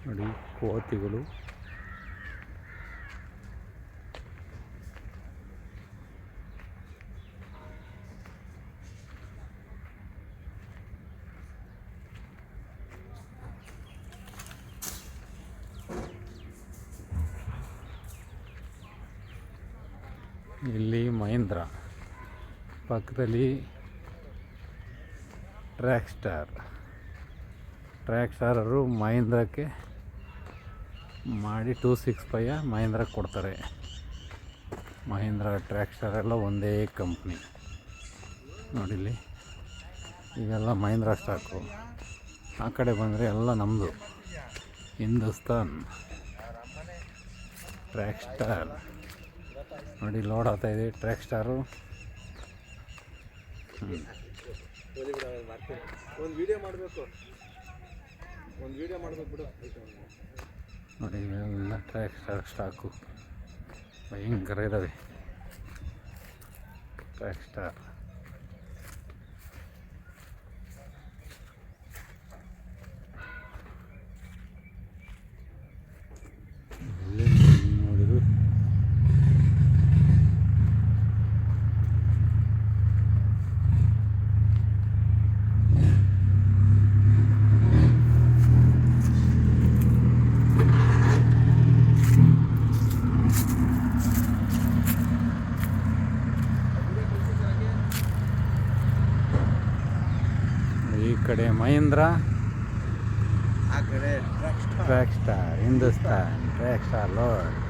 ನೋಡಿ ಕೋತಿಗಳು. ಇಲ್ಲಿ ಮಹೀಂದ್ರ ಪಕ್ಕದಲ್ಲಿ ಟ್ರ್ಯಾಕ್ ಸ್ಟಾರರು ಮಹೀಂದ್ರಕ್ಕೆ ಮಾಡಿ 265 ಮಹೀಂದ್ರಕ್ಕೆ ಕೊಡ್ತಾರೆ. ಮಹೀಂದ್ರ ಟ್ರ್ಯಾಕ್ ಸ್ಟಾರ್ ಎಲ್ಲ ಒಂದೇ ಕಂಪ್ನಿ. ನೋಡಿಲ್ಲಿ ಇವೆಲ್ಲ ಮಹೀಂದ್ರ ಸ್ಟಾಕು. ಆ ಕಡೆ ಬಂದರೆ ಎಲ್ಲ ನಮ್ಮದು ಹಿಂದೂಸ್ತಾನ್ ಟ್ರ್ಯಾಕ್ ಸ್ಟಾರ್. ನೋಡಿ ಲೋಡ್ ಆಗ್ತಾಯಿದೆ ಟ್ರ್ಯಾಕ್ ಸ್ಟಾರು. ಒಂದು ವಿಡಿಯೋ ಮಾಡಬೇಕು ಬಿಡು. ನೋಡಿ ಇವೆಲ್ಲ ಟ್ರ್ಯಾಕ್ ಸ್ಟಾರ್ ಸ್ಟಾಕು ಭಯಂಕರ ಇದ್ದಾವೆ. ಟ್ರ್ಯಾಕ್ ಸ್ಟಾರ್ ನೋಡಿದ್ರು ಈ ಕಡೆ ಮಹೀಂದ್ರ, ಆ ಕಡೆ track star Hindustan track star load.